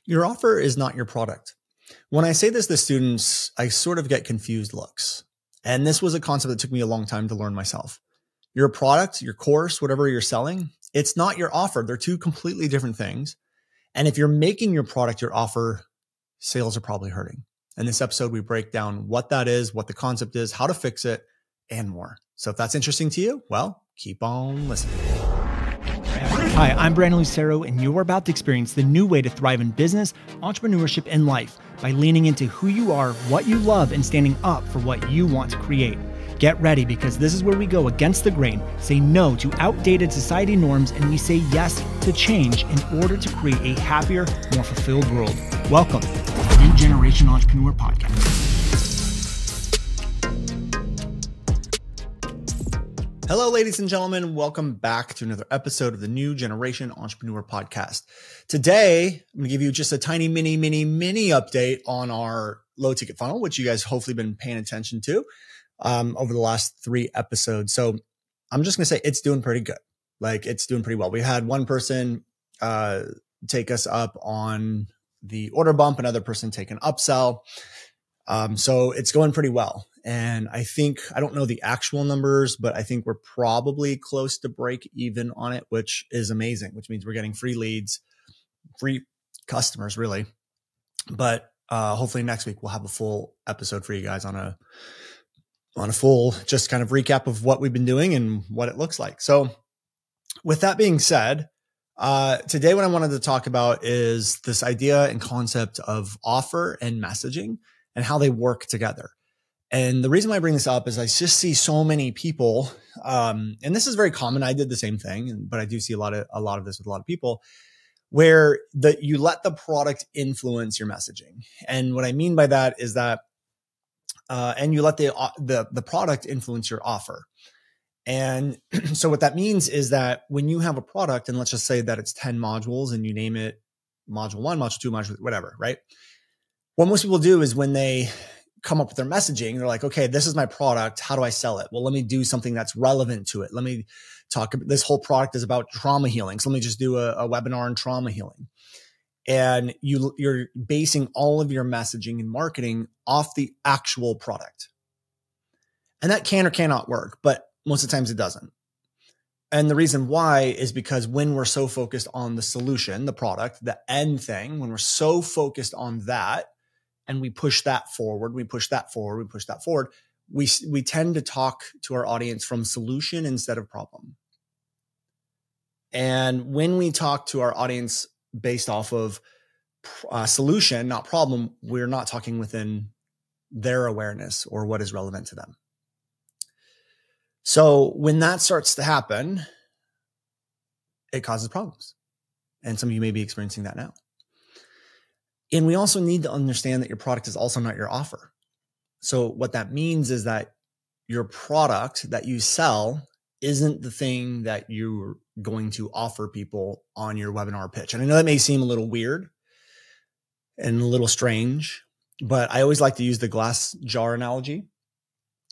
Your offer is not your product. When I say this to students, I sort of get confused looks. And this was a concept that took me a long time to learn myself. Your product, your course, whatever you're selling, it's not your offer. They're two completely different things. And if you're making your product your offer, sales are probably hurting. In this episode, we break down what that is, what the concept is, how to fix it, and more. So if that's interesting to you, well, keep on listening. Hi, I'm Brandon Lucero, and you're about to experience the new way to thrive in business, entrepreneurship, and life by leaning into who you are, what you love, and standing up for what you want to create. Get ready, because this is where we go against the grain, say no to outdated society norms, and we say yes to change in order to create a happier, more fulfilled world. Welcome to the New Generation Entrepreneur Podcast. Hello, ladies and gentlemen. Welcome back to another episode of the New Generation Entrepreneur Podcast. Today, I'm going to give you just a tiny mini update on our low ticket funnel, which you guys hopefully been paying attention to over the last 3 episodes. So I'm just going to say it's doing pretty good. Like, it's doing pretty well. We had one person take us up on the order bump, another person take an upsell. So it's going pretty well. And I think, I don't know the actual numbers, but I think we're probably close to break even on it, which is amazing, which means we're getting free leads, free customers really. But hopefully next week we'll have a full episode for you guys on a full just kind of recap of what we've been doing and what it looks like. So with that being said, today what I wanted to talk about is this idea and concept of offer and messaging and how they work together. And the reason why I bring this up is I just see so many people, and this is very common. I did the same thing, but I do see a lot of this with a lot of people, where you let the product influence your messaging. And what I mean by that is that, and you let the product influence your offer. And so what that means is that when you have a product, and let's just say that it's 10 modules and you name it module 1, module 2, module, whatever, right? What most people do is when they come up with their messaging, they're like, okay, this is my product. How do I sell it? Well, let me do something that's relevant to it. Let me talk. This whole product is about trauma healing. So let me just do a webinar on trauma healing. And you're basing all of your messaging and marketing off the actual product. And that can or cannot work, but most of the times it doesn't. And the reason why is because when we're so focused on the solution, the product, the end thing, when we're so focused on that, and we push that forward, we tend to talk to our audience from solution instead of problem. And when we talk to our audience based off of solution, not problem, we're not talking within their awareness or what is relevant to them. So when that starts to happen, it causes problems. And some of you may be experiencing that now. And we also need to understand that your product is also not your offer. So what that means is that your product that you sell isn't the thing that you're going to offer people on your webinar pitch. And I know that may seem a little weird and a little strange, but I always like to use the glass jar analogy,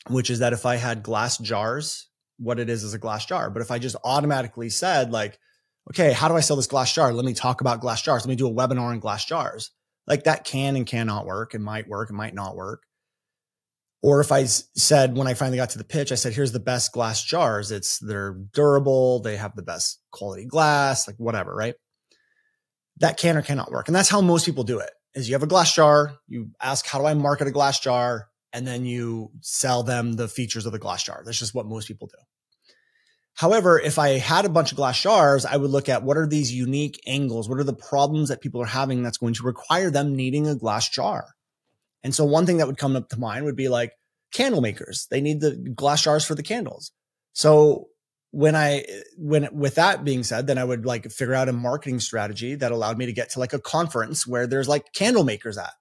which is that if I had glass jars, what it is a glass jar. But if I just automatically said like, okay, how do I sell this glass jar? Let me talk about glass jars. Let me do a webinar on glass jars. Like, that can and cannot work. It might work. It might not work. Or if I said, when I finally got to the pitch, I said, here's the best glass jars. They're durable. They have the best quality glass, like whatever, right? That can or cannot work. And that's how most people do it, is you have a glass jar. You ask, how do I market a glass jar? And then you sell them the features of the glass jar. That's just what most people do. However, if I had a bunch of glass jars, I would look at what are these unique angles? What are the problems that people are having that's going to require them needing a glass jar? And so one thing that would come up to mind would be like candle makers. They need the glass jars for the candles. So with that being said, then I would like figure out a marketing strategy that allowed me to get to like a conference where there's like candle makers at.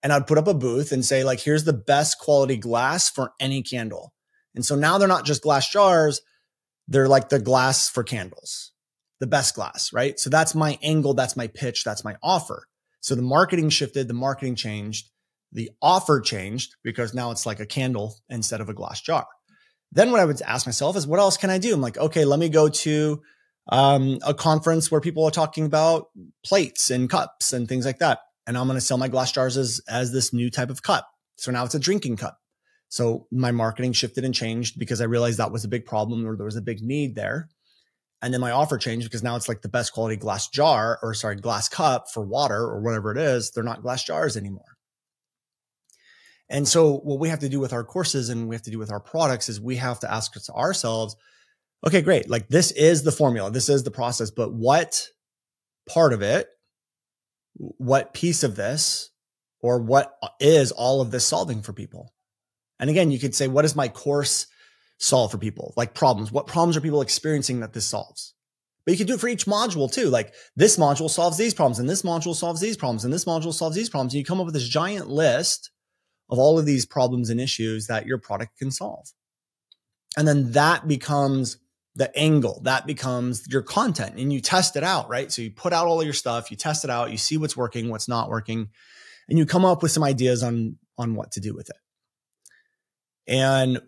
And I'd put up a booth and say like, here's the best quality glass for any candle. And so now they're not just glass jars. They're like the glass for candles, the best glass, right? So that's my angle. That's my pitch. That's my offer. So the marketing shifted, the marketing changed, the offer changed because now it's like a candle instead of a glass jar. Then what I would ask myself is what else can I do? I'm like, okay, let me go to a conference where people are talking about plates and cups and things like that. And I'm going to sell my glass jars as this new type of cup. So now it's a drinking cup. So my marketing shifted and changed because I realized that was a big problem, or there was a big need there. And then my offer changed because now it's like the best quality glass cup for water or whatever it is. They're not glass jars anymore. And so what we have to do with our courses and we have to do with our products is we have to ask ourselves, okay, great. Like, this is the formula. This is the process, but what part of it, what piece of this, or what is all of this solving for people? And again, you could say, what does my course solve for people? Like problems. What problems are people experiencing that this solves? But you can do it for each module too. Like, this module solves these problems, and this module solves these problems, and this module solves these problems. And you come up with this giant list of all of these problems and issues that your product can solve. And then that becomes the angle, that becomes your content, and you test it out, right? So you put out all of your stuff, you test it out, you see what's working, what's not working, and you come up with some ideas on what to do with it. And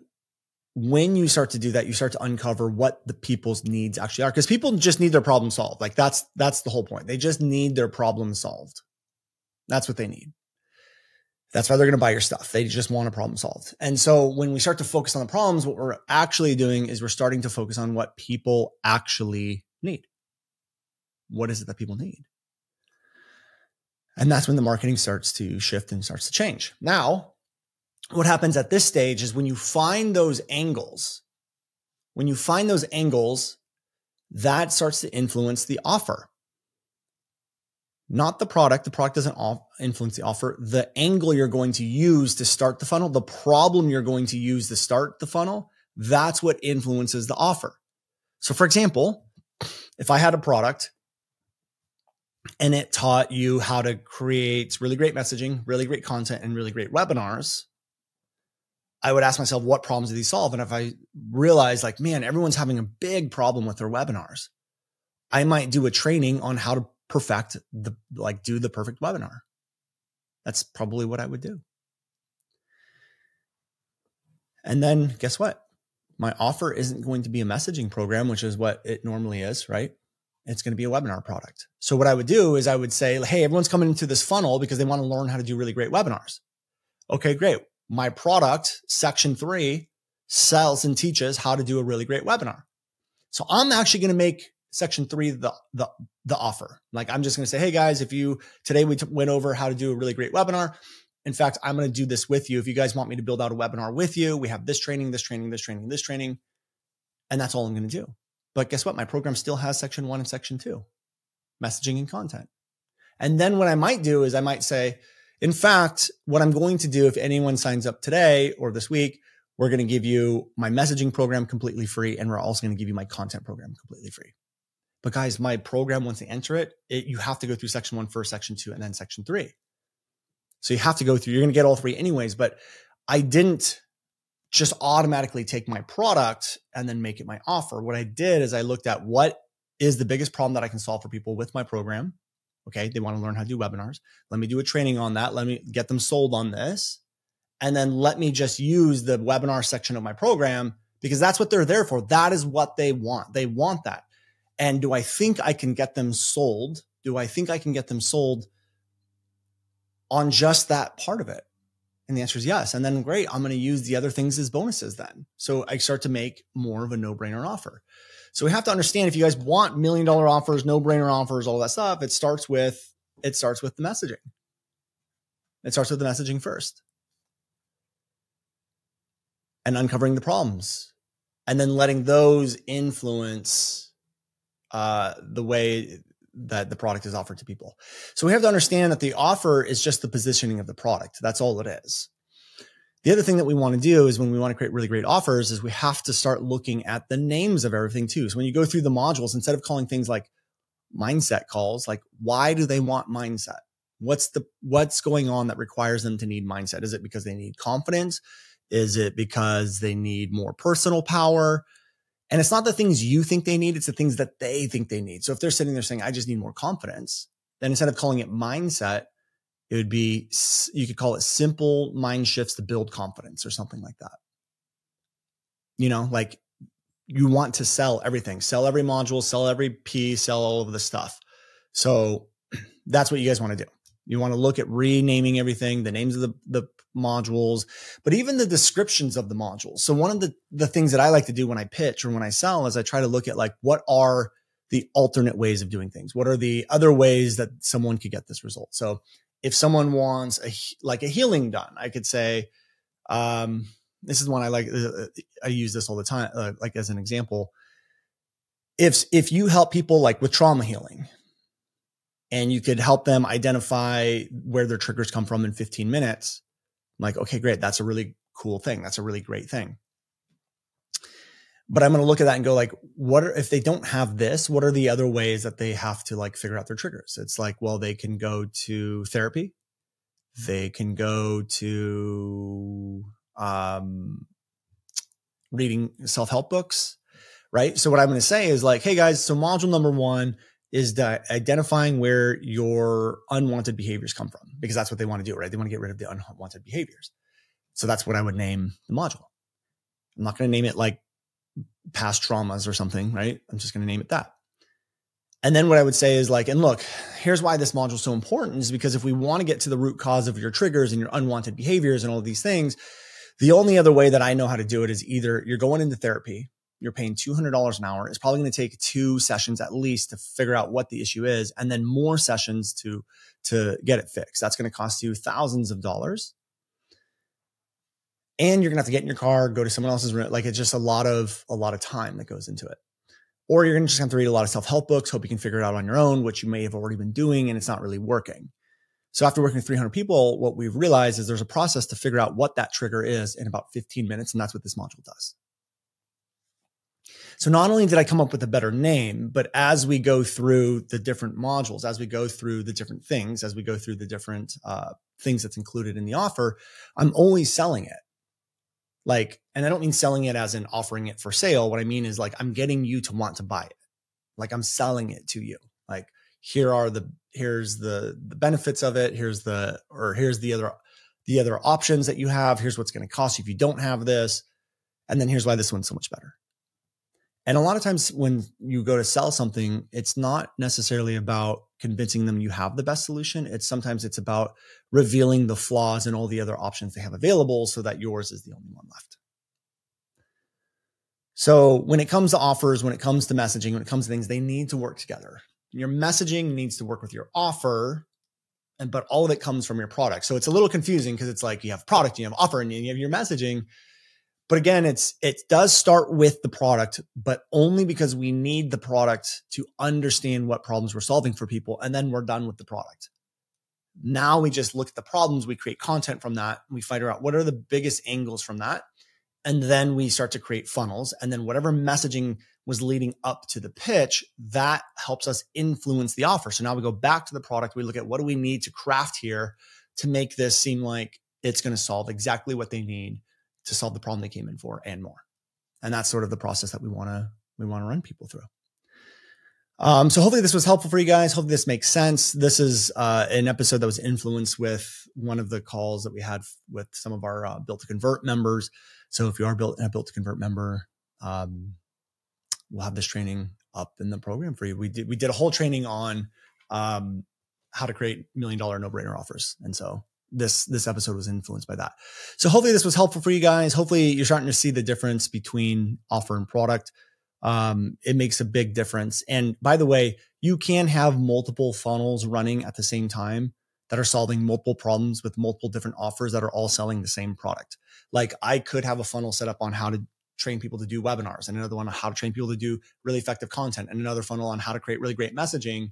when you start to do that, you start to uncover what the people's needs actually are, because people just need their problem solved. Like, that's the whole point. They just need their problem solved. That's what they need. That's why they're going to buy your stuff. They just want a problem solved. And so when we start to focus on the problems, what we're actually doing is we're starting to focus on what people actually need. What is it that people need? And that's when the marketing starts to shift and starts to change. Now, what happens at this stage is when you find those angles, that starts to influence the offer. Not the product. The product doesn't influence the offer. The angle you're going to use to start the funnel, the problem you're going to use to start the funnel, that's what influences the offer. So for example, if I had a product and it taught you how to create really great messaging, really great content, and really great webinars, I would ask myself, what problems do these solve? And if I realize, like, man, everyone's having a big problem with their webinars, I might do a training on how to do the perfect webinar. That's probably what I would do. And then guess what? My offer isn't going to be a messaging program, which is what it normally is, right? It's going to be a webinar product. So what I would do is I would say, hey, everyone's coming into this funnel because they want to learn how to do really great webinars. Okay, great. My product, section 3, sells and teaches how to do a really great webinar. So I'm actually going to make section 3 the offer. Like, I'm just going to say, hey guys, today we went over how to do a really great webinar. In fact, I'm going to do this with you. If you guys want me to build out a webinar with you, we have this training, this training, this training, this training, and that's all I'm going to do. But guess what? My program still has section 1 and section 2, messaging and content. And then what I might do is I might say, in fact, what I'm going to do, if anyone signs up today or this week, we're going to give you my messaging program completely free. And we're also going to give you my content program completely free. But guys, my program, once they enter it, you have to go through section 1 first, section 2, and then section 3. So you have to go through, you're going to get all 3 anyways, but I didn't just automatically take my product and then make it my offer. What I did is I looked at what is the biggest problem that I can solve for people with my program. Okay. They want to learn how to do webinars. Let me do a training on that. Let me get them sold on this. And then let me just use the webinar section of my program, because that's what they're there for. That is what they want. They want that. And do I think I can get them sold? Do I think I can get them sold on just that part of it? And the answer is yes. And then great, I'm going to use the other things as bonuses then. So I start to make more of a no-brainer offer. So we have to understand, if you guys want $1 million offers, no-brainer offers, all that stuff, it starts with the messaging. It starts with the messaging first. And uncovering the problems. And then letting those influence the way that the product is offered to people. So we have to understand that the offer is just the positioning of the product. That's all it is. The other thing that we want to do is, when we want to create really great offers, is we have to start looking at the names of everything too. So when you go through the modules, instead of calling things like mindset calls, like, why do they want mindset? What's going on that requires them to need mindset? Is it because they need confidence? Is it because they need more personal power? And it's not the things you think they need, it's the things that they think they need. So if they're sitting there saying, I just need more confidence, then instead of calling it mindset, it would be, you could call it simple mind shifts to build confidence or something like that. Like you want to sell everything, sell every module, sell every piece, sell all of the stuff. So that's what you guys want to do. You want to look at renaming everything, the names of the modules, but even the descriptions of the modules. So one of the things that I like to do when I pitch or when I sell is I try to look at like, what are the alternate ways of doing things? What are the other ways that someone could get this result? So if someone wants a healing done, I could say, this is one I like. I use this all the time, like as an example. If you help people like with trauma healing, and you could help them identify where their triggers come from in 15 minutes, I'm like, okay, great. That's a really cool thing. That's a really great thing. But I'm going to look at that and go like, if they don't have this, what are the other ways that they have to like figure out their triggers? It's like, well, they can go to therapy. They can go to, reading self-help books, right? So what I'm going to say is like, hey guys, so module number 1 is identifying where your unwanted behaviors come from, because that's what they want to do, right? They want to get rid of the unwanted behaviors. So that's what I would name the module. I'm not going to name it like past traumas or something, right? I'm just going to name it that. And then what I would say is like, and look, here's why this module is so important, is because if we want to get to the root cause of your triggers and your unwanted behaviors and all of these things, the only other way that I know how to do it is either you're going into therapy, you're paying $200 an hour. It's probably going to take 2 sessions at least to figure out what the issue is, and then more sessions to get it fixed. That's going to cost you thousands of dollars. And you're going to have to get in your car, go to someone else's room. Like, it's just a lot of time that goes into it. Or you're going to just have to read a lot of self-help books, hope you can figure it out on your own, which you may have already been doing, and it's not really working. So after working with 300 people, what we've realized is there's a process to figure out what that trigger is in about 15 minutes. And that's what this module does. So not only did I come up with a better name, but as we go through the different modules, as we go through the different things, as we go through the different things that's included in the offer, I'm always selling it. Like, and I don't mean selling it as in offering it for sale. What I mean is like, I'm getting you to want to buy it. Like, I'm selling it to you. Like, here's the benefits of it. Here's the other options that you have. Here's what's going to cost you if you don't have this. And then here's why this one's so much better. And a lot of times when you go to sell something, it's not necessarily about convincing them you have the best solution. Sometimes it's about revealing the flaws and all the other options they have available so that yours is the only one left. So when it comes to offers, when it comes to messaging, when it comes to things, they need to work together. Your messaging needs to work with your offer, but all of it comes from your product. So it's a little confusing because it's like you have product, you have offer, and you have your messaging. But again, it does start with the product, but only because we need the product to understand what problems we're solving for people. And then we're done with the product. Now we just look at the problems, we create content from that, we figure out what are the biggest angles from that. And then we start to create funnels. And then whatever messaging was leading up to the pitch, that helps us influence the offer. So now we go back to the product. We look at what do we need to craft here to make this seem like it's going to solve exactly what they need to solve the problem they came in for and more. And that's sort of the process that we want to run people through. So hopefully this was helpful for you guys. Hopefully this makes sense. This is an episode that was influenced with one of the calls that we had with some of our Built to Convert members. So if you are a Built to Convert member, we'll have this training up in the program for you. We did a whole training on how to create $1 million no-brainer offers. And so this episode was influenced by that. So hopefully this was helpful for you guys. Hopefully you're starting to see the difference between offer and product. It makes a big difference. And by the way, you can have multiple funnels running at the same time that are solving multiple problems with multiple different offers that are all selling the same product. Like, I could have a funnel set up on how to train people to do webinars, and another one on how to train people to do really effective content, and another funnel on how to create really great messaging.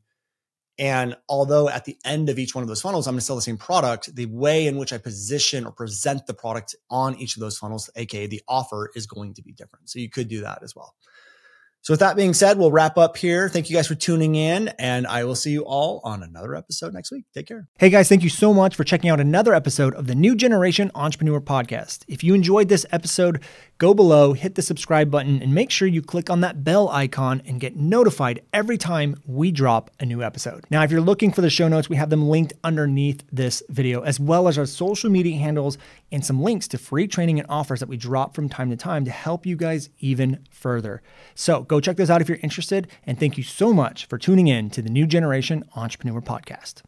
And although at the end of each one of those funnels, I'm going to sell the same product, the way in which I position or present the product on each of those funnels, aka the offer, is going to be different. So you could do that as well. So with that being said, we'll wrap up here. Thank you guys for tuning in, and I will see you all on another episode next week. Take care. Hey guys, thank you so much for checking out another episode of the New Generation Entrepreneur Podcast. If you enjoyed this episode, go below, hit the subscribe button, and make sure you click on that bell icon and get notified every time we drop a new episode. Now, if you're looking for the show notes, we have them linked underneath this video, as well as our social media handles and some links to free training and offers that we drop from time to time to help you guys even further. So go check those out if you're interested. And thank you so much for tuning in to the New Generation Entrepreneur Podcast.